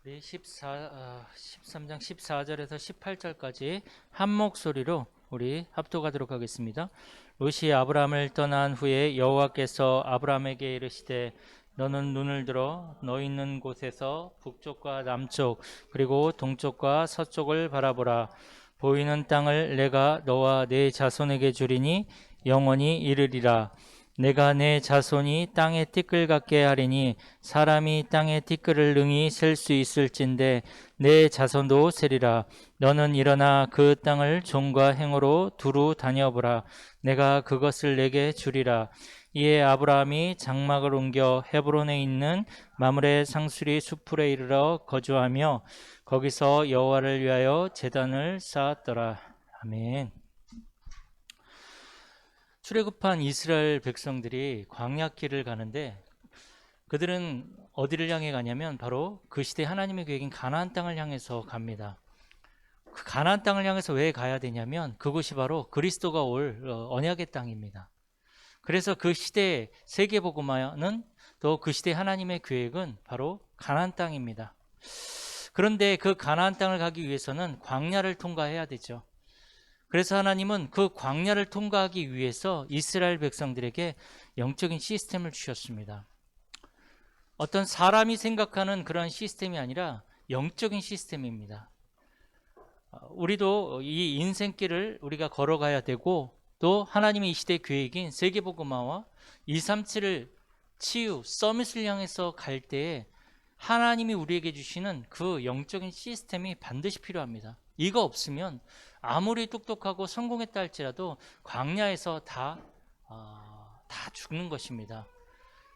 우리 13장 14절에서 18절까지 한 목소리로 우리 합독하도록 하겠습니다. 롯이 아브라함을 떠난 후에 여호와께서 아브라함에게 이르시되 너는 눈을 들어 너 있는 곳에서 북쪽과 남쪽 그리고 동쪽과 서쪽을 바라보라. 보이는 땅을 내가 너와 네 자손에게 주리니 영원히 이르리라. 내가 내 자손이 땅의 티끌 같게 하리니 사람이 땅의 티끌을 능히 셀 수 있을진데 내 자손도 세리라. 너는 일어나 그 땅을 종과 행으로 두루 다녀보라. 내가 그것을 내게 주리라. 이에 아브라함이 장막을 옮겨 헤브론에 있는 마므레 상수리 수풀에 이르러 거주하며 거기서 여호와를 위하여 제단을 쌓았더라. 아멘. 출애굽한 이스라엘 백성들이 광야길을 가는데 그들은 어디를 향해 가냐면 바로 그 시대 하나님의 계획인 가나안 땅을 향해서 갑니다. 그 가나안 땅을 향해서 왜 가야 되냐면 그곳이 바로 그리스도가 올 언약의 땅입니다. 그래서 그 시대의 세계복음화는 또 그 시대 하나님의 계획은 바로 가나안 땅입니다. 그런데 그 가나안 땅을 가기 위해서는 광야를 통과해야 되죠. 그래서 하나님은 그 광야를 통과하기 위해서 이스라엘 백성들에게 영적인 시스템을 주셨습니다. 어떤 사람이 생각하는 그런 시스템이 아니라 영적인 시스템입니다. 우리도 이 인생길을 우리가 걸어가야 되고 또 하나님의 이 시대 계획인 세계복음화와 237을 치유, 서밋을 향해서 갈 때에 하나님이 우리에게 주시는 그 영적인 시스템이 반드시 필요합니다. 이거 없으면 아무리 똑똑하고 성공했다 할지라도 광야에서 다 죽는 것입니다.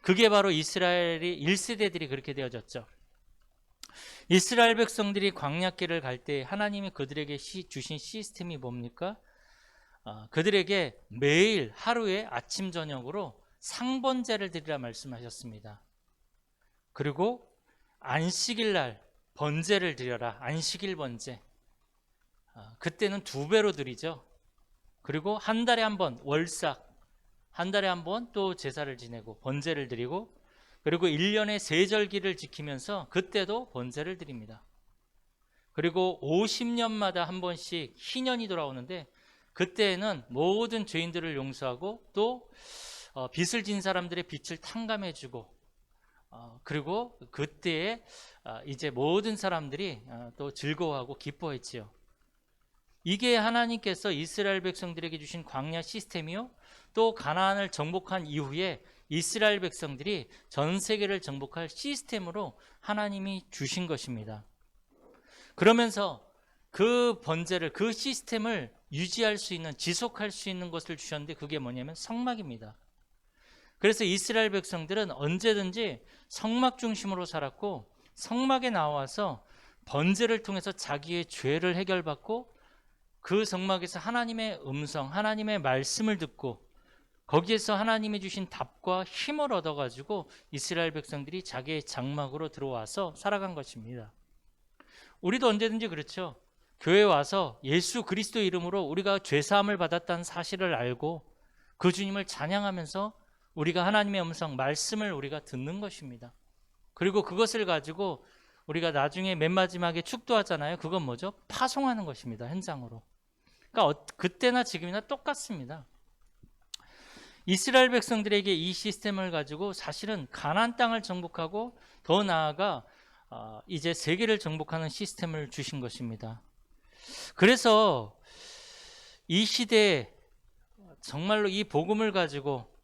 그게 바로 이스라엘이 1세대들이 그렇게 되어졌죠. 이스라엘 백성들이 광야길을 갈 때 하나님이 그들에게 주신 시스템이 뭡니까? 그들에게 매일 하루에 아침 저녁으로 상번제를 드리라 말씀하셨습니다. 그리고 안식일 날 번제를 드려라. 안식일 번제. 그때는 2배로 드리죠. 그리고 한 달에 한 번 월삭, 한 달에 한 번 또 제사를 지내고 번제를 드리고 그리고 1년의 세절기를 지키면서 그때도 번제를 드립니다. 그리고 50년마다 한 번씩 희년이 돌아오는데 그때에는 모든 죄인들을 용서하고 또 빚을 진 사람들의 빚을 탕감해주고 그리고 그때에 이제 모든 사람들이 또 즐거워하고 기뻐했지요. 이게 하나님께서 이스라엘 백성들에게 주신 광야 시스템이요. 또 가나안을 정복한 이후에 이스라엘 백성들이 전 세계를 정복할 시스템으로 하나님이 주신 것입니다. 그러면서 그 번제를, 그 시스템을 유지할 수 있는, 지속할 수 있는 것을 주셨는데 그게 뭐냐면 성막입니다. 그래서 이스라엘 백성들은 언제든지 성막 중심으로 살았고 성막에 나와서 번제를 통해서 자기의 죄를 해결받고 그 성막에서 하나님의 음성, 하나님의 말씀을 듣고 거기에서 하나님이 주신 답과 힘을 얻어가지고 이스라엘 백성들이 자기의 장막으로 들어와서 살아간 것입니다. 우리도 언제든지 그렇죠. 교회에 와서 예수 그리스도 이름으로 우리가 죄사함을 받았다는 사실을 알고 그 주님을 찬양하면서 우리가 하나님의 음성, 말씀을 우리가 듣는 것입니다. 그리고 그것을 가지고 우리가 나중에 맨 마지막에 축도하잖아요. 그건 뭐죠? 파송하는 것입니다. 현장으로. 그러니까 그때나 지금이나 똑같습니다. 이스라엘 백성들에게 이 시스템을 가지고 사실은 가나안 땅을 정복하고 더 나아가 이제 세계를 정복하는 시스템을 주신 것입니다. 그래서 이 시대에 정말로 이 복음을 가지고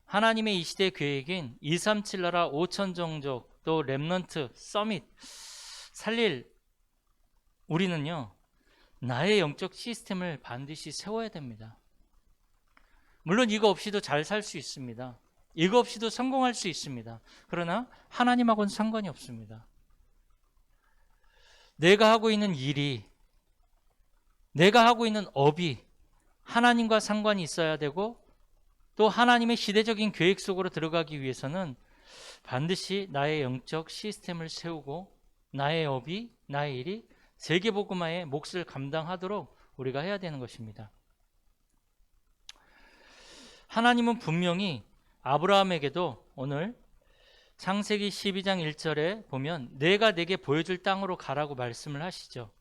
하나님의 이 시대 계획인 237 나라 5천 종족 또 렘넌트 서밋 살릴 우리는요 나의 영적 시스템을 반드시 세워야 됩니다. 물론 이거 없이도 잘 살 수 있습니다. 이거 없이도 성공할 수 있습니다. 그러나 하나님하고는 상관이 없습니다. 내가 하고 있는 일이, 내가 하고 있는 업이 하나님과 상관이 있어야 되고 또 하나님의 시대적인 계획 속으로 들어가기 위해서는 반드시 나의 영적 시스템을 세우고 나의 업이, 나의 일이 세계복음화의 몫을 감당하도록 우리가 해야 되는 것입니다. 하나님은 분명히 아브라함에게도 오늘 창세기 12장 1절에 보면 내가 내게 보여줄 땅으로 가라고 말씀을 하시죠.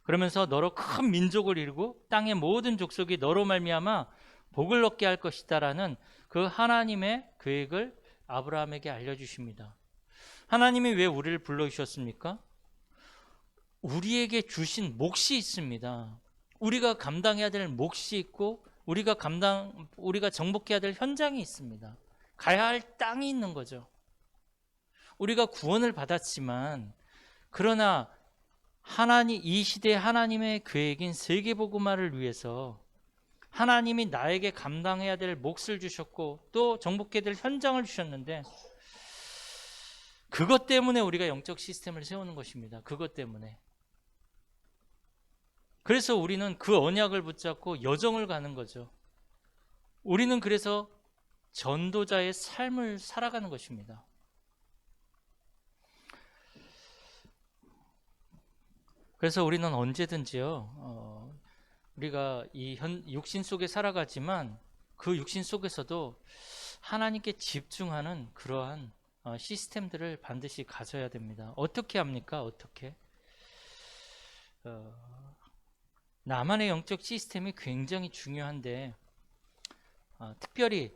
그러면서 너로 큰 민족을 이루고 땅의 모든 족속이 너로 말미암아 복을 얻게 할 것이다라는 그 하나님의 계획을 아브라함에게 알려주십니다. 하나님이 왜 우리를 불러주셨습니까? 우리에게 주신 몫이 있습니다. 우리가 감당해야 될 몫이 있고 우리가 정복해야 될 현장이 있습니다. 가야 할 땅이 있는 거죠. 우리가 구원을 받았지만 그러나 이 시대의 하나님의 계획인 세계복음화를 위해서 하나님이 나에게 감당해야 될 몫을 주셨고 또 정복해야 될 현장을 주셨는데 그것 때문에 우리가 영적 시스템을 세우는 것입니다. 그것 때문에. 그래서 우리는 그 언약을 붙잡고 여정을 가는 거죠. 우리는 그래서 전도자의 삶을 살아가는 것입니다. 그래서 우리는 언제든지요, 우리가 이 육신 속에 살아가지만 그 육신 속에서도 하나님께 집중하는 그러한 시스템들을 반드시 가져야 됩니다. 어떻게 합니까? 어떻게? 나만의 영적 시스템이 굉장히 중요한데 특별히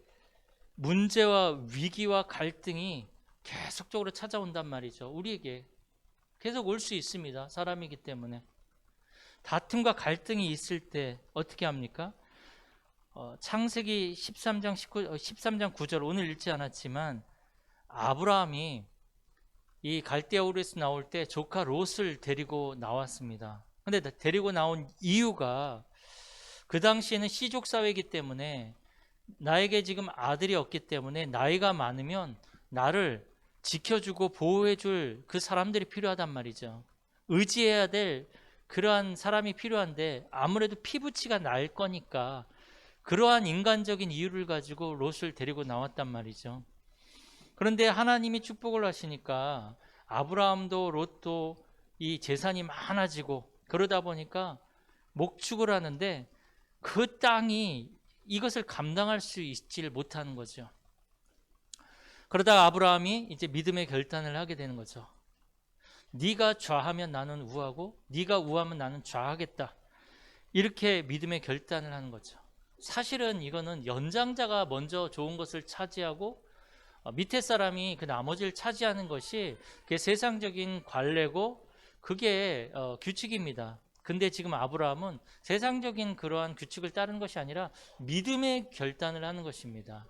문제와 위기와 갈등이 계속적으로 찾아온단 말이죠. 우리에게 계속 올 수 있습니다. 사람이기 때문에. 다툼과 갈등이 있을 때 어떻게 합니까? 창세기 13장 9절 오늘 읽지 않았지만 아브라함이 이 갈대아우르에서 나올 때 조카 롯을 데리고 나왔습니다. 근데 데리고 나온 이유가 그 당시에는 시족 사회이기 때문에 나에게 지금 아들이 없기 때문에 나이가 많으면 나를 지켜주고 보호해줄 그 사람들이 필요하단 말이죠. 의지해야 될 그러한 사람이 필요한데 아무래도 피부치가 날 거니까 그러한 인간적인 이유를 가지고 롯을 데리고 나왔단 말이죠. 그런데 하나님이 축복을 하시니까 아브라함도 롯도 이 재산이 많아지고 그러다 보니까 목축을 하는데 그 땅이 이것을 감당할 수 있지를 못하는 거죠. 그러다가 아브라함이 이제 믿음의 결단을 하게 되는 거죠. 네가 좌하면 나는 우하고 네가 우하면 나는 좌하겠다. 이렇게 믿음의 결단을 하는 거죠. 사실은 이거는 연장자가 먼저 좋은 것을 차지하고 밑에 사람이 그 나머지를 차지하는 것이 그게 세상적인 관례고 그게 규칙입니다. 근데 지금 아브라함은 세상적인 그러한 규칙을 따르는 것이 아니라 믿음의 결단을 하는 것입니다.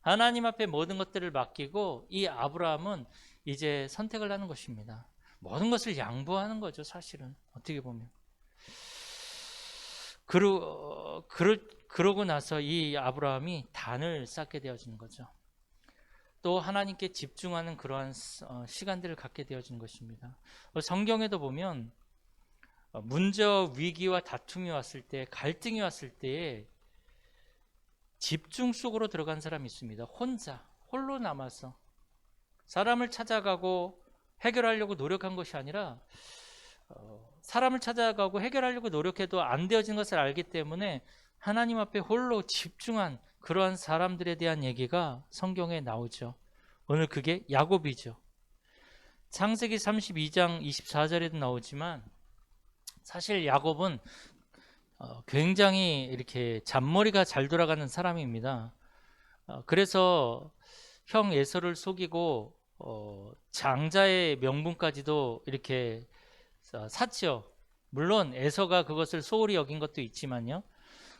하나님 앞에 모든 것들을 맡기고 이 아브라함은 이제 선택을 하는 것입니다. 모든 것을 양보하는 거죠, 사실은. 어떻게 보면. 그러고 나서 이 아브라함이 단을 쌓게 되어지는 거죠. 또 하나님께 집중하는 그러한 시간들을 갖게 되어지는 것입니다. 성경에도 보면 문제와 위기와 다툼이 왔을 때, 갈등이 왔을 때에 집중 속으로 들어간 사람이 있습니다. 홀로 남아서 사람을 찾아가고 해결하려고 노력한 것이 아니라 사람을 찾아가고 해결하려고 노력해도 안 되어진 것을 알기 때문에 하나님 앞에 홀로 집중한 그러한 사람들에 대한 얘기가 성경에 나오죠. 오늘 그게 야곱이죠. 창세기 32장 24절에도 나오지만 사실 야곱은 굉장히 이렇게 잔머리가 잘 돌아가는 사람입니다. 그래서 형 에서를 속이고 장자의 명분까지도 이렇게 샀죠. 물론 에서가 그것을 소홀히 여긴 것도 있지만요.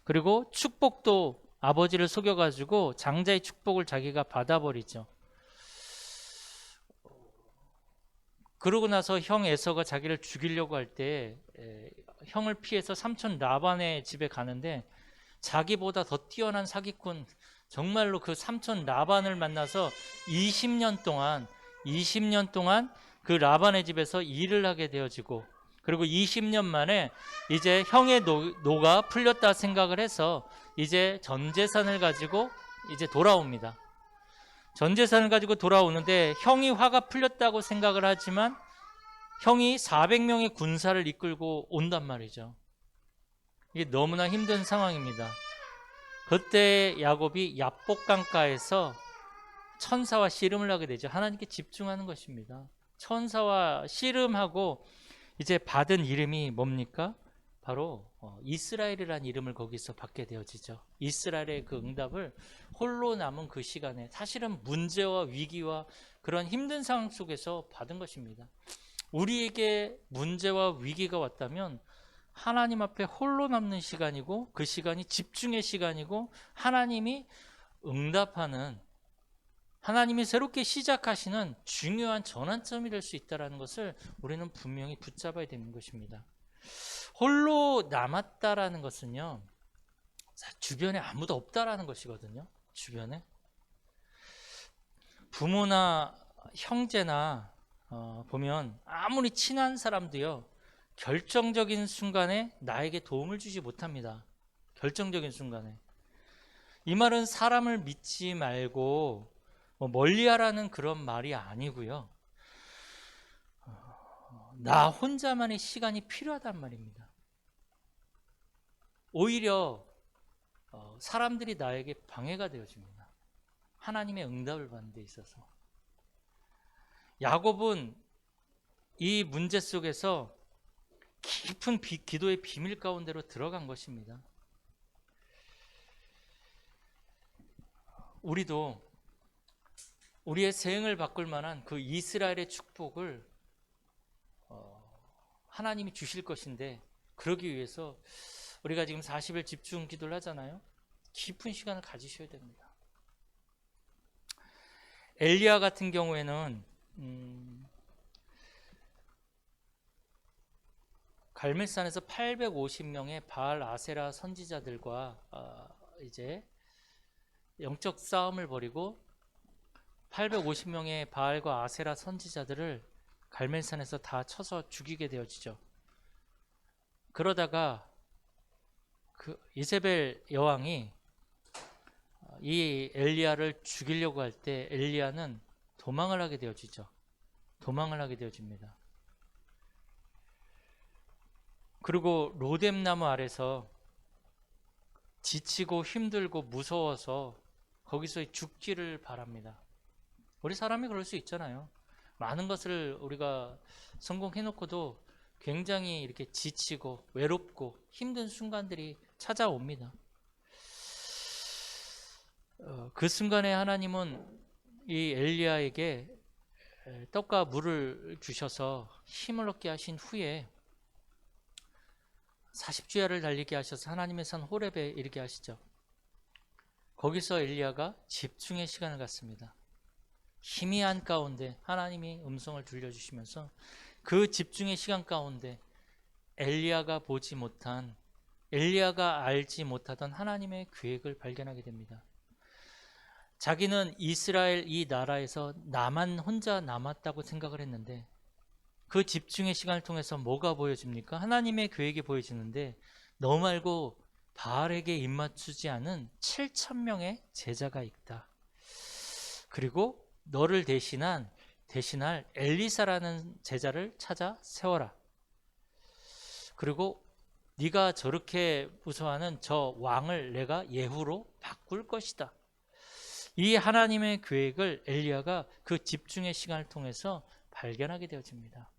그리고 축복도 아버지를 속여가지고 장자의 축복을 자기가 받아버리죠. 그러고 나서 형 에서가 자기를 죽이려고 할 때 형을 피해서 삼촌 라반의 집에 가는데 자기보다 더 뛰어난 사기꾼, 정말로 그 삼촌 라반을 만나서 20년 동안 그 라반의 집에서 일을 하게 되어지고, 그리고 20년 만에 이제 형의 노가 풀렸다 생각을 해서 이제 전 재산을 가지고 이제 돌아옵니다. 전 재산을 가지고 돌아오는데 형이 화가 풀렸다고 생각을 하지만 형이 400명의 군사를 이끌고 온단 말이죠. 이게 너무나 힘든 상황입니다. 그때 야곱이 야복강가에서 천사와 씨름을 하게 되죠. 하나님께 집중하는 것입니다. 천사와 씨름하고 이제 받은 이름이 뭡니까? 바로 이스라엘이라는 이름을 거기서 받게 되어지죠. 이스라엘의 그 응답을 홀로 남은 그 시간에 사실은 문제와 위기와 그런 힘든 상황 속에서 받은 것입니다. 우리에게 문제와 위기가 왔다면 하나님 앞에 홀로 남는 시간이고, 그 시간이 집중의 시간이고, 하나님이 응답하는, 하나님이 새롭게 시작하시는 중요한 전환점이 될 수 있다는 것을 우리는 분명히 붙잡아야 되는 것입니다. 홀로 남았다라는 것은요, 주변에 아무도 없다라는 것이거든요. 주변에 부모나 형제나 보면 아무리 친한 사람도요, 결정적인 순간에 나에게 도움을 주지 못합니다. 결정적인 순간에. 이 말은 사람을 믿지 말고 멀리하라는 그런 말이 아니고요, 나 혼자만의 시간이 필요하단 말입니다. 오히려 사람들이 나에게 방해가 되어집니다. 하나님의 응답을 받는 데 있어서. 야곱은 이 문제 속에서 깊은 기도의 비밀 가운데로 들어간 것입니다. 우리도 우리의 생을 바꿀 만한 그 이스라엘의 축복을 하나님이 주실 것인데, 그러기 위해서 우리가 지금 40일 집중 기도를 하잖아요. 깊은 시간을 가지셔야 됩니다. 엘리야 같은 경우에는 갈멜산에서 850명의 바알 아세라 선지자들과 이제 영적 싸움을 벌이고 850명의 바알과 아세라 선지자들을 갈멜산에서 다 쳐서 죽이게 되어지죠. 그러다가 그 이세벨 여왕이 이 엘리야를 죽이려고 할 때 엘리야는 도망을 하게 되어지죠. 도망을 하게 되어집니다. 그리고 로뎀나무 아래서 지치고 힘들고 무서워서 거기서 죽기를 바랍니다. 우리 사람이 그럴 수 있잖아요. 많은 것을 우리가 성공해놓고도 굉장히 이렇게 지치고 외롭고 힘든 순간들이 찾아옵니다. 그 순간에 하나님은 이 엘리야에게 떡과 물을 주셔서 힘을 얻게 하신 후에 40주야를 달리게 하셔서 하나님의 산 호렙에 이르게 하시죠. 거기서 엘리야가 집중의 시간을 갖습니다. 희미한 가운데 하나님이 음성을 들려주시면서 그 집중의 시간 가운데 엘리야가 보지 못한, 엘리야가 알지 못하던 하나님의 계획을 발견하게 됩니다. 자기는 이스라엘 이 나라에서 나만 혼자 남았다고 생각을 했는데, 그 집중의 시간을 통해서 뭐가 보여집니까? 하나님의 계획이 보여지는데, 너 말고 바알에게 입맞추지 않은 7,000명의 제자가 있다. 그리고 너를 대신할 엘리사라는 제자를 찾아 세워라. 그리고 네가 저렇게 무서워하는 저 왕을 내가 예후로 바꿀 것이다. 이 하나님의 계획을 엘리야가 그 집중의 시간을 통해서 발견하게 되어집니다.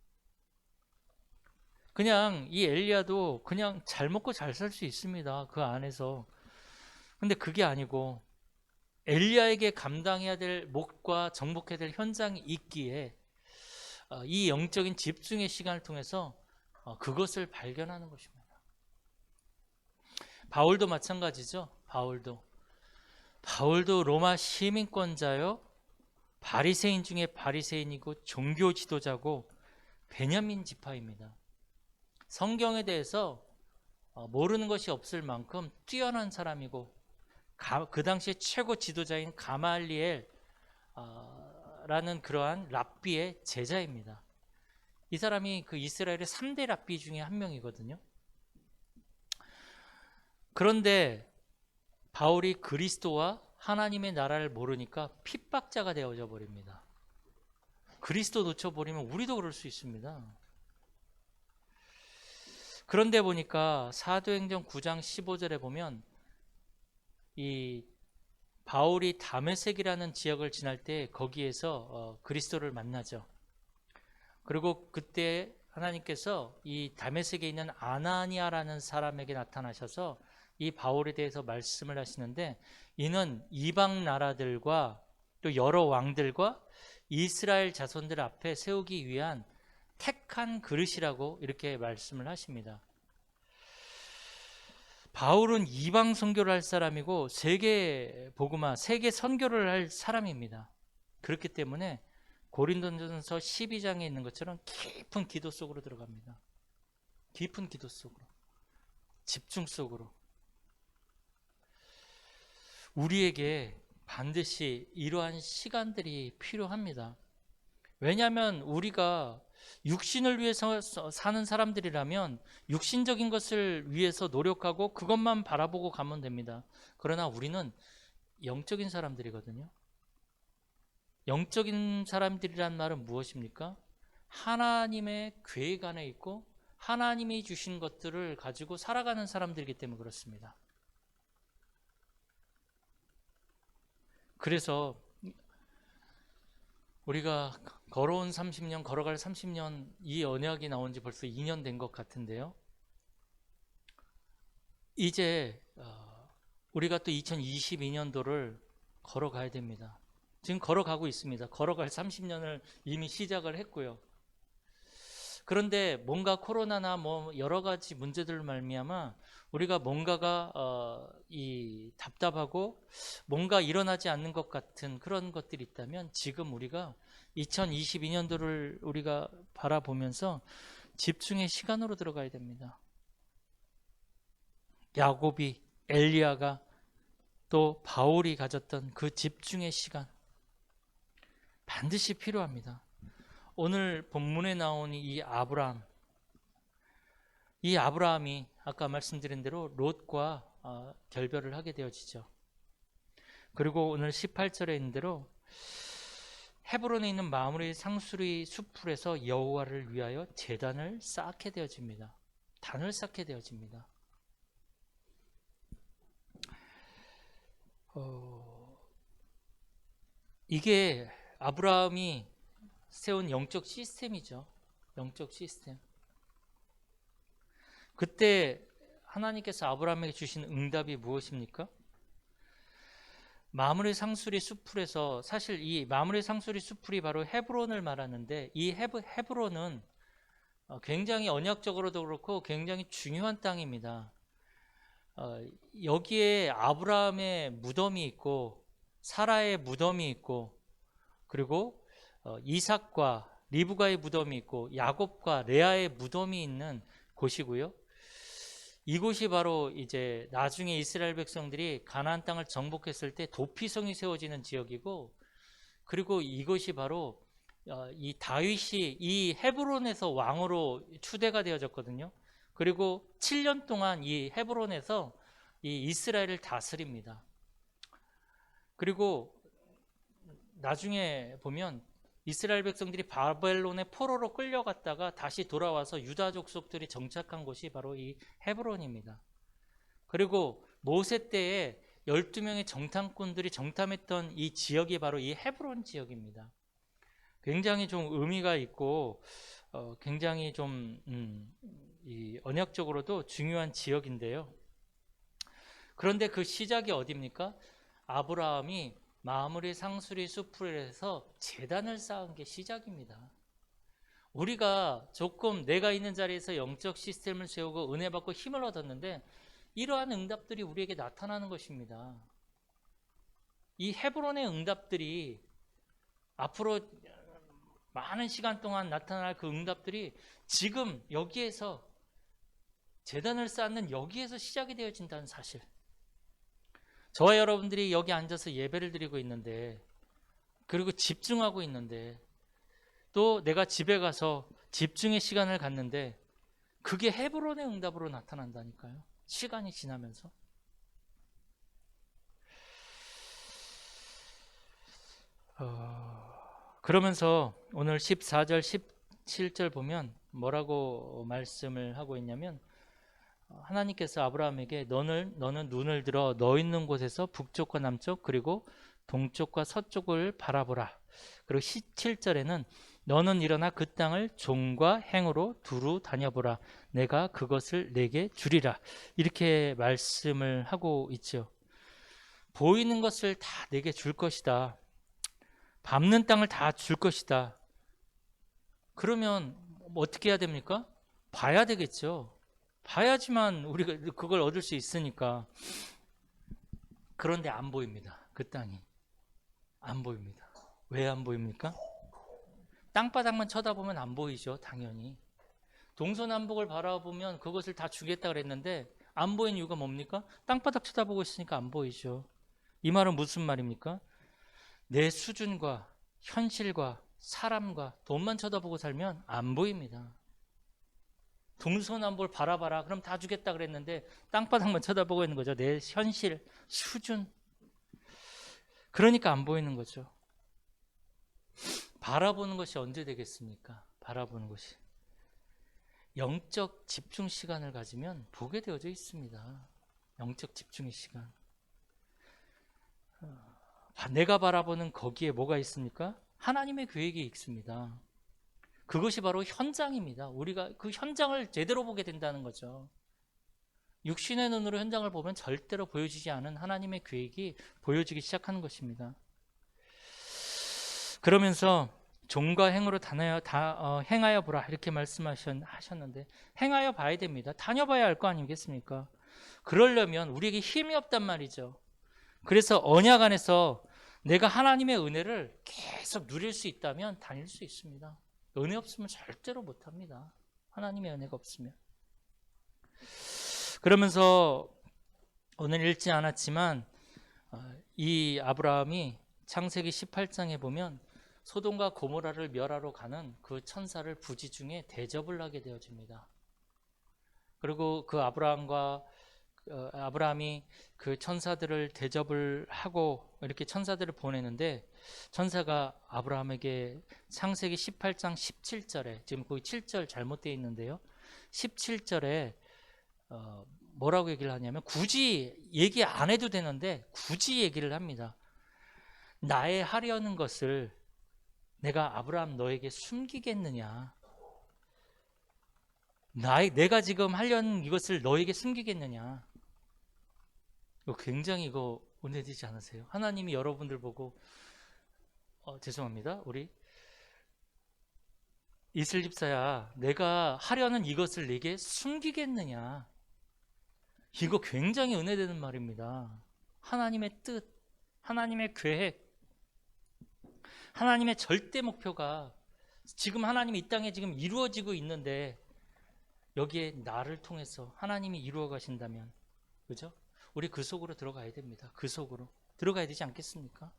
그냥 이 엘리야도 그냥 잘 먹고 잘 살 수 있습니다. 그 안에서. 근데 그게 아니고 엘리야에게 감당해야 될 몫과 정복해야 될 현장이 있기에 이 영적인 집중의 시간을 통해서 그것을 발견하는 것입니다. 바울도 마찬가지죠. 바울도 로마 시민권자요, 바리새인 중에 바리새인이고 종교 지도자고 베냐민 지파입니다. 성경에 대해서 모르는 것이 없을 만큼 뛰어난 사람이고, 그 당시에 최고 지도자인 가말리엘 라는 그러한 랍비의 제자입니다. 이 사람이 그 이스라엘의 3대 랍비 중에 한 명이거든요. 그런데 바울이 그리스도와 하나님의 나라를 모르니까 핍박자가 되어져 버립니다. 그리스도 놓쳐버리면 우리도 그럴 수 있습니다. 그런데 보니까 사도행전 9장 15절에 보면 이 바울이 다메섹이라는 지역을 지날 때 거기에서 그리스도를 만나죠. 그리고 그때 하나님께서 이 다메섹에 있는 아나니아라는 사람에게 나타나셔서 이 바울에 대해서 말씀을 하시는데, 이는 이방 나라들과 또 여러 왕들과 이스라엘 자손들 앞에 세우기 위한 택한 그릇이라고 이렇게 말씀을 하십니다. 바울은 이방 선교를 할 사람이고 세계 복음화, 세계 선교를 할 사람입니다. 그렇기 때문에 고린도전서 12장에 있는 것처럼 깊은 기도 속으로 들어갑니다. 깊은 기도 속으로, 집중 속으로. 우리에게 반드시 이러한 시간들이 필요합니다. 왜냐하면 우리가 육신을 위해서 사는 사람들이라면 육신적인 것을 위해서 노력하고 그것만 바라보고 가면 됩니다. 그러나 우리는 영적인 사람들이거든요. 영적인 사람들이란 말은 무엇입니까? 하나님의 계획 안에 있고 하나님이 주신 것들을 가지고 살아가는 사람들이기 때문에 그렇습니다. 그래서 우리가 걸어온 30년, 걸어갈 30년, 이 언약이 나온 지 벌써 2년 된 것 같은데요. 이제 우리가 또 2022년도를 걸어가야 됩니다. 지금 걸어가고 있습니다. 걸어갈 30년을 이미 시작을 했고요. 그런데 뭔가 코로나나 뭐 여러 가지 문제들로 말미암아 우리가 뭔가가 이 답답하고 뭔가 일어나지 않는 것 같은 그런 것들이 있다면, 지금 우리가 2022년도를 우리가 바라보면서 집중의 시간으로 들어가야 됩니다. 야곱이, 엘리야가, 또 바울이 가졌던 그 집중의 시간 반드시 필요합니다. 오늘 본문에 나온 이 아브라함이 아까 말씀드린 대로 롯과 결별을 하게 되어지죠. 그리고 오늘 18절에 있는 대로 헤브론에 있는 마므르의 상수리 수풀에서 여호와를 위하여 제단을 쌓게 되어집니다. 단을 쌓게 되어집니다. 이게 아브라함이 세운 영적 시스템이죠. 영적 시스템. 그때 하나님께서 아브라함에게 주신 응답이 무엇입니까? 마므르 상수리 수풀에서, 사실 이 마므르 상수리 수풀이 바로 헤브론을 말하는데, 이 헤브론은 굉장히 언약적으로도 그렇고 굉장히 중요한 땅입니다. 여기에 아브라함의 무덤이 있고 사라의 무덤이 있고, 그리고 이삭과 리브가의 무덤이 있고 야곱과 레아의 무덤이 있는 곳이고요. 이곳이 바로 이제 나중에 이스라엘 백성들이 가나안 땅을 정복했을 때 도피성이 세워지는 지역이고, 그리고 이것이 바로 이 다윗이 이 헤브론에서 왕으로 추대가 되어졌거든요. 그리고 7년 동안 이 헤브론에서 이 이스라엘을 다스립니다. 그리고 나중에 보면 이스라엘 백성들이 바벨론의 포로로 끌려갔다가 다시 돌아와서 유다 족속들이 정착한 곳이 바로 이 헤브론입니다. 그리고 모세 때에 12명의 정탐꾼들이 정탐했던 이 지역이 바로 이 헤브론 지역입니다. 굉장히 좀 의미가 있고 굉장히 좀 이 언약적으로도 중요한 지역인데요. 그런데 그 시작이 어디입니까? 아브라함이 마므르 상수리 수풀에서 제단을 쌓은 게 시작입니다. 우리가 조금 내가 있는 자리에서 영적 시스템을 세우고 은혜 받고 힘을 얻었는데, 이러한 응답들이 우리에게 나타나는 것입니다. 이 헤브론의 응답들이 앞으로 많은 시간 동안 나타날 그 응답들이 지금 여기에서 제단을 쌓는 여기에서 시작이 되어진다는 사실. 저와 여러분들이 여기 앉아서 예배를 드리고 있는데, 그리고 집중하고 있는데, 또 내가 집에 가서 집중의 시간을 갖는데, 그게 헤브론의 응답으로 나타난다니까요. 시간이 지나면서. 그러면서 오늘 14절 17절 보면 뭐라고 말씀을 하고 있냐면, 하나님께서 아브라함에게 너는 눈을 들어 너 있는 곳에서 북쪽과 남쪽 그리고 동쪽과 서쪽을 바라보라. 그리고 17절에는 너는 일어나 그 땅을 종과 행으로 두루 다녀보라. 내가 그것을 내게 주리라. 이렇게 말씀을 하고 있죠. 보이는 것을 다 내게 줄 것이다. 밟는 땅을 다 줄 것이다. 그러면 어떻게 해야 됩니까? 봐야 되겠죠. 봐야지만 우리가 그걸 얻을 수 있으니까. 그런데 안 보입니다. 그 땅이 안 보입니다. 왜 안 보입니까? 땅바닥만 쳐다보면 안 보이죠. 당연히 동서남북을 바라보면 그것을 다 주겠다 그랬는데 안 보이는 이유가 뭡니까? 땅바닥 쳐다보고 있으니까 안 보이죠. 이 말은 무슨 말입니까? 내 수준과 현실과 사람과 돈만 쳐다보고 살면 안 보입니다. 동서남북을 바라봐라. 그럼 다 주겠다 그랬는데 땅바닥만 쳐다보고 있는 거죠. 내 현실, 수준. 그러니까 안 보이는 거죠. 바라보는 것이 언제 되겠습니까? 바라보는 것이. 영적 집중 시간을 가지면 보게 되어져 있습니다. 영적 집중의 시간. 내가 바라보는 거기에 뭐가 있습니까? 하나님의 계획이 있습니다. 그것이 바로 현장입니다. 우리가 그 현장을 제대로 보게 된다는 거죠. 육신의 눈으로 현장을 보면 절대로 보여지지 않은 하나님의 계획이 보여지기 시작하는 것입니다. 그러면서 종과 행으로 행하여 보라 이렇게 말씀하셨는데 행하여 봐야 됩니다. 다녀봐야 알 거 아니겠습니까? 그러려면 우리에게 힘이 없단 말이죠. 그래서 언약 안에서 내가 하나님의 은혜를 계속 누릴 수 있다면 다닐 수 있습니다. 은혜 없으면 절대로 못합니다. 하나님의 은혜가 없으면. 그러면서 오늘 읽지 않았지만 이 아브라함이 창세기 18장에 보면 소돔과 고모라를 멸하러 가는 그 천사를 부지 중에 대접을 하게 되어집니다. 그리고 그 아브라함이 그 천사들을 대접을 하고 이렇게 천사들을 보내는데 천사가 아브라함에게 창세기 18장 17절에 지금 거기 7절 잘못되어 있는데요. 17절에 뭐라고 얘기를 하냐면 굳이 얘기 안 해도 되는데 굳이 얘기를 합니다. 나의 하려는 것을 내가 아브라함 너에게 숨기겠느냐? 내가 지금 하려는 이것을 너에게 숨기겠느냐? 이거 굉장히 은혜되지 않으세요? 하나님이 여러분들 보고 죄송합니다. 우리 이슬 집사야, 내가 하려는 이것을 내게 숨기겠느냐? 이거 굉장히 은혜되는 말입니다. 하나님의 뜻, 하나님의 계획, 하나님의 절대 목표가 지금 하나님이 이 땅에 지금 이루어지고 있는데 여기에 나를 통해서 하나님이 이루어 가신다면, 그죠? 우리 그 속으로 들어가야 됩니다. 그 속으로 들어가야 되지 않겠습니까?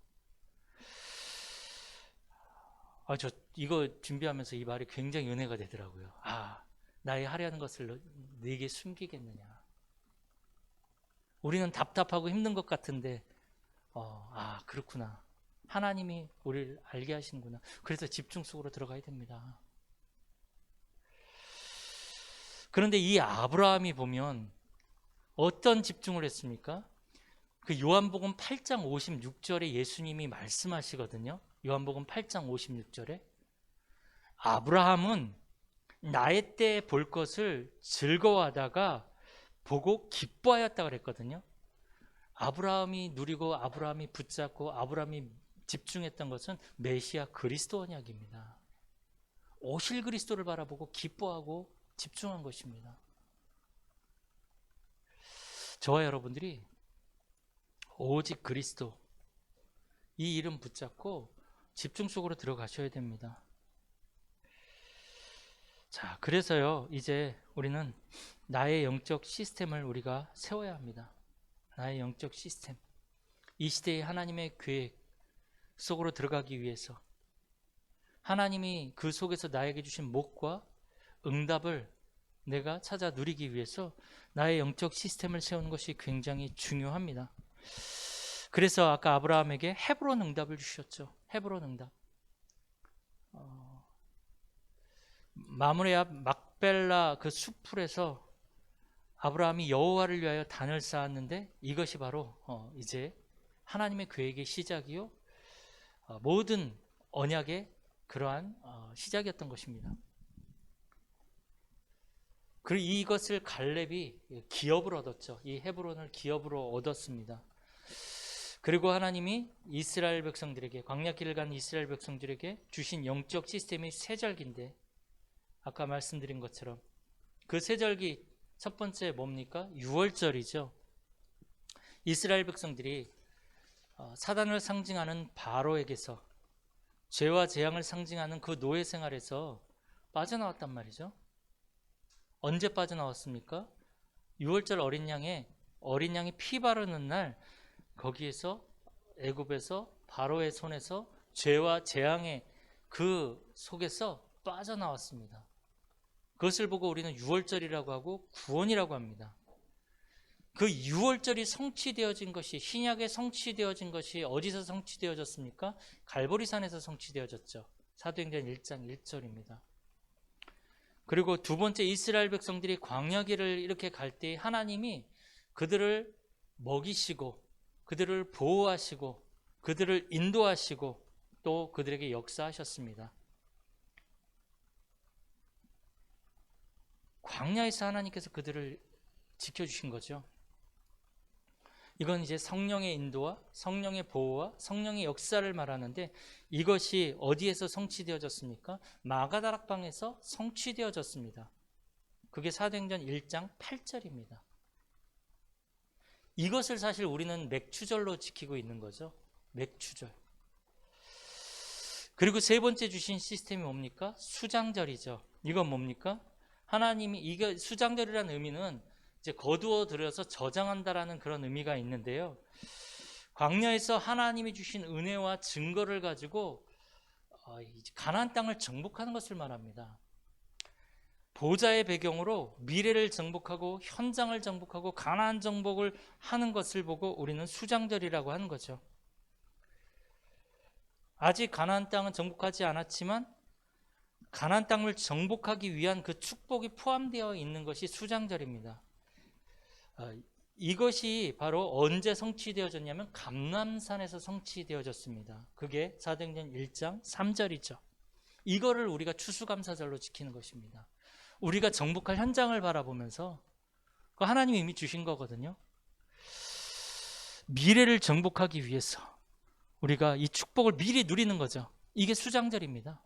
저 이거 준비하면서 이 말이 굉장히 은혜가 되더라고요. 나의 하려는 것을 네게 숨기겠느냐? 우리는 답답하고 힘든 것 같은데 그렇구나. 하나님이 우리를 알게 하시는구나. 그래서 집중 속으로 들어가야 됩니다. 그런데 이 아브라함이 보면 어떤 집중을 했습니까? 그 요한복음 8장 56절에 예수님이 말씀하시거든요. 요한복음 8장 56절에 아브라함은 나의 때에 볼 것을 즐거워하다가 보고 기뻐하였다 그랬거든요. 아브라함이 누리고 아브라함이 붙잡고 아브라함이 집중했던 것은 메시아 그리스도 언약입니다. 오실 그리스도를 바라보고 기뻐하고 집중한 것입니다. 저와 여러분들이 오직 그리스도 이 이름 붙잡고 집중 속으로 들어가셔야 됩니다. 자, 그래서요 이제 우리는 나의 영적 시스템을 우리가 세워야 합니다. 나의 영적 시스템, 이 시대의 하나님의 계획 속으로 들어가기 위해서 하나님이 그 속에서 나에게 주신 목과 응답을 내가 찾아 누리기 위해서 나의 영적 시스템을 세우는 것이 굉장히 중요합니다. 그래서 아까 아브라함에게 헤브론 응답을 주셨죠. 헤브론 응답. 마므레 앞 막벨라 그 수풀에서 아브라함이 여호와를 위하여 단을 쌓았는데 이것이 바로 이제 하나님의 계획의 시작이요, 모든 언약의 그러한 시작이었던 것입니다. 그리고 이것을 갈렙이 기업을 얻었죠. 이 헤브론을 기업으로 얻었습니다. 그리고 하나님이 이스라엘 백성들에게, 광야길을 간 이스라엘 백성들에게 주신 영적 시스템이 세절기인데, 아까 말씀드린 것처럼 그 세절기 첫 번째 뭡니까? 유월절이죠. 이스라엘 백성들이 사단을 상징하는 바로에게서, 죄와 재앙을 상징하는 그 노예 생활에서 빠져나왔단 말이죠. 언제 빠져나왔습니까? 유월절 어린 양이 피 바르는 날, 거기에서 애굽에서 바로의 손에서 죄와 재앙의 그 속에서 빠져나왔습니다. 그것을 보고 우리는 유월절이라고 하고 구원이라고 합니다. 그 유월절이 성취되어진 것이, 신약에 성취되어진 것이 어디서 성취되어졌습니까? 갈보리산에서 성취되어졌죠. 사도행전 1장 1절입니다. 그리고 두 번째, 이스라엘 백성들이 광야길을 이렇게 갈 때 하나님이 그들을 먹이시고 그들을 보호하시고 그들을 인도하시고 또 그들에게 역사하셨습니다. 광야에서 하나님께서 그들을 지켜주신 거죠. 이건 이제 성령의 인도와 성령의 보호와 성령의 역사를 말하는데, 이것이 어디에서 성취되어졌습니까? 마가다락방에서 성취되어졌습니다. 그게 사도행전 1장 8절입니다. 이것을 사실 우리는 맥추절로 지키고 있는 거죠. 맥추절. 그리고 세 번째 주신 시스템이 뭡니까? 수장절이죠. 이건 뭡니까? 하나님이, 이게 수장절이라는 의미는 이제 거두어 들여서 저장한다라는 그런 의미가 있는데요. 광야에서 하나님이 주신 은혜와 증거를 가지고 가나안 땅을 정복하는 것을 말합니다. 보좌의 배경으로 미래를 정복하고 현장을 정복하고 가나안 정복을 하는 것을 보고 우리는 수장절이라고 하는 거죠. 아직 가나안 땅은 정복하지 않았지만 가나안 땅을 정복하기 위한 그 축복이 포함되어 있는 것이 수장절입니다. 이것이 바로 언제 성취되어졌냐면 감람산에서 성취되어졌습니다. 그게 사도행전 1장 3절이죠. 이거를 우리가 추수감사절로 지키는 것입니다. 우리가 정복할 현장을 바라보면서, 그 하나님이 이미 주신 거거든요. 미래를 정복하기 위해서 우리가 이 축복을 미리 누리는 거죠. 이게 수장절입니다.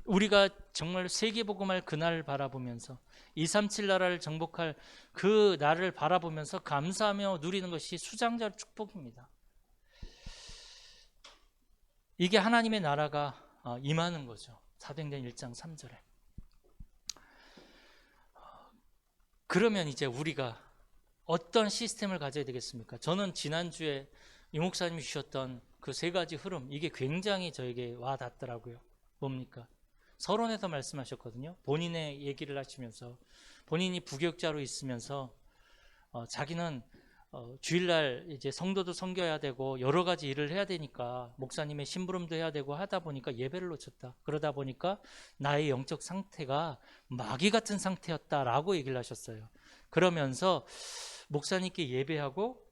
우리가 정말 세계복음할 그날을 바라보면서 237 나라를 정복할 그 날을 바라보면서 감사하며 누리는 것이 수장절 축복입니다. 이게 하나님의 나라가 임하는 거죠. 사도행전 1장 3절에. 그러면 이제 우리가 어떤 시스템을 가져야 되겠습니까? 저는 지난주에 이 목사님이 주셨던 그 세 가지 흐름, 이게 굉장히 저에게 와 닿더라고요. 뭡니까? 서론에서 말씀하셨거든요. 본인의 얘기를 하시면서, 본인이 부교육자로 있으면서 자기는 주일날 이제 성도도 섬겨야 되고 여러 가지 일을 해야 되니까, 목사님의 심부름도 해야 되고 하다 보니까 예배를 놓쳤다. 그러다 보니까 나의 영적 상태가 마귀 같은 상태였다라고 얘기를 하셨어요. 그러면서 목사님께 예배하고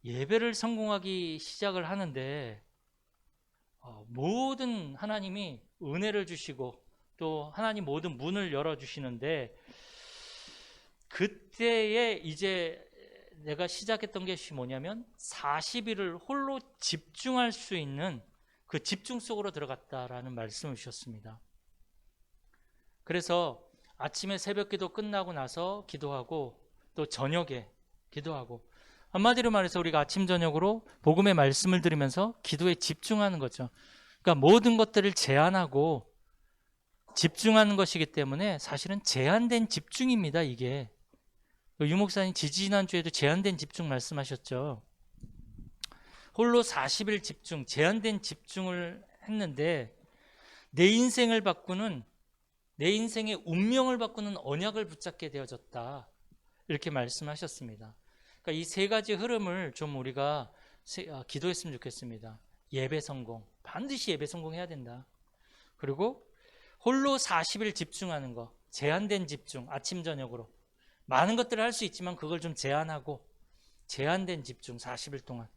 예배를 성공하기 시작을 하는데 모든 하나님이 은혜를 주시고 또 하나님 모든 문을 열어주시는데, 그때에 이제 내가 시작했던 것이 뭐냐면 40일을 홀로 집중할 수 있는 그 집중 속으로 들어갔다라는 말씀을 주셨습니다. 그래서 아침에 새벽 기도 끝나고 나서 기도하고 또 저녁에 기도하고, 한마디로 말해서 우리가 아침 저녁으로 복음의 말씀을 들으면서 기도에 집중하는 거죠. 그러니까 모든 것들을 제한하고 집중하는 것이기 때문에 사실은 제한된 집중입니다. 이게 유 목사님 지지난주에도 제한된 집중 말씀하셨죠. 홀로 40일 집중, 제한된 집중을 했는데 내 인생을 바꾸는, 내 인생의 운명을 바꾸는 언약을 붙잡게 되어졌다, 이렇게 말씀하셨습니다. 그러니까 이 세 가지 흐름을 좀 우리가 기도했으면 좋겠습니다. 예배 성공, 반드시 예배 성공해야 된다. 그리고 홀로 40일 집중하는 거, 제한된 집중, 아침 저녁으로. 많은 것들을 할 수 있지만 그걸 좀 제한하고 제한된 집중 40일 동안.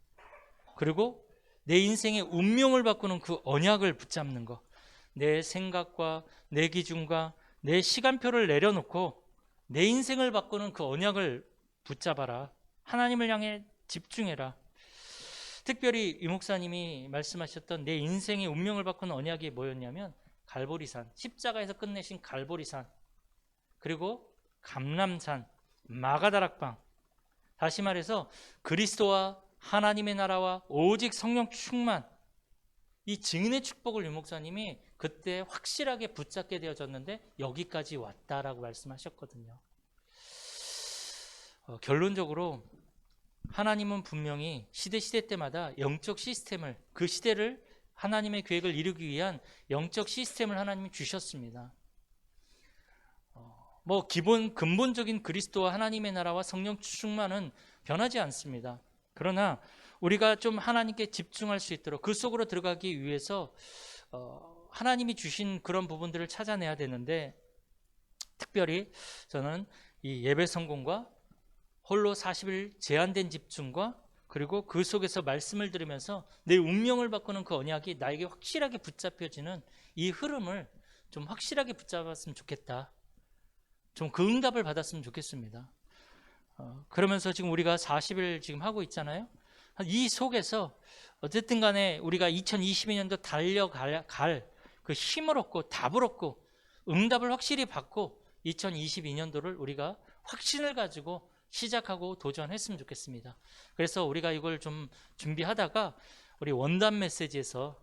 그리고 내 인생의 운명을 바꾸는 그 언약을 붙잡는 거. 내 생각과 내 기준과 내 시간표를 내려놓고 내 인생을 바꾸는 그 언약을 붙잡아라. 하나님을 향해 집중해라. 특별히 이 목사님이 말씀하셨던 내 인생의 운명을 바꾸는 언약이 뭐였냐면 갈보리산, 십자가에서 끝내신 갈보리산, 그리고 감람산, 마가다락방. 다시 말해서 그리스도와 하나님의 나라와 오직 성령 충만, 이 증인의 축복을 유 목사님이 그때 확실하게 붙잡게 되어졌는데 여기까지 왔다라고 말씀하셨거든요. 결론적으로 하나님은 분명히 시대 때마다 영적 시스템을, 그 시대를 하나님의 계획을 이루기 위한 영적 시스템을 하나님이 주셨습니다. 근본적인 그리스도와 하나님의 나라와 성령 충만은 변하지 않습니다. 그러나 우리가 좀 하나님께 집중할 수 있도록 그 속으로 들어가기 위해서 하나님이 주신 그런 부분들을 찾아내야 되는데, 특별히 저는 이 예배 성공과 홀로 40일 제한된 집중과 그리고 그 속에서 말씀을 들으면서 내 운명을 바꾸는 그 언약이 나에게 확실하게 붙잡혀지는 이 흐름을 좀 확실하게 붙잡았으면 좋겠다. 좀 그 응답을 받았으면 좋겠습니다. 그러면서 지금 우리가 40일 지금 하고 있잖아요. 이 속에서 어쨌든 간에 우리가 2022년도 달려갈 그 힘을 얻고 답을 얻고 응답을 확실히 받고 2022년도를 우리가 확신을 가지고 시작하고 도전했으면 좋겠습니다. 그래서 우리가 이걸 좀 준비하다가 우리 원단 메시지에서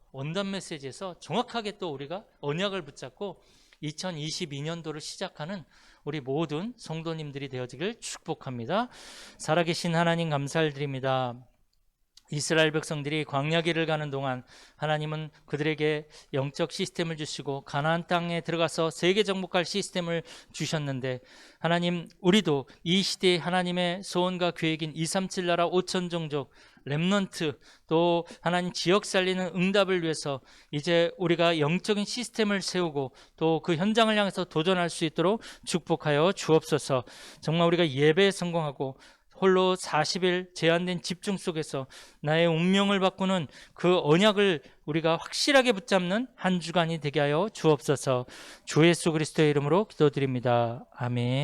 정확하게 또 우리가 언약을 붙잡고 2022년도를 시작하는 우리 모든 성도님들이 되어지길 축복합니다. 살아계신 하나님 감사를 드립니다. 이스라엘 백성들이 광야길을 가는 동안 하나님은 그들에게 영적 시스템을 주시고 가나안 땅에 들어가서 세계 정복할 시스템을 주셨는데, 하나님, 우리도 이 시대에 하나님의 소원과 계획인 237 나라 5천 종족 렘넌트, 또 하나님 지역 살리는 응답을 위해서 이제 우리가 영적인 시스템을 세우고 또 그 현장을 향해서 도전할 수 있도록 축복하여 주옵소서. 정말 우리가 예배에 성공하고 홀로 40일 제한된 집중 속에서 나의 운명을 바꾸는 그 언약을 우리가 확실하게 붙잡는 한 주간이 되게 하여 주옵소서. 주 예수 그리스도의 이름으로 기도드립니다. 아멘.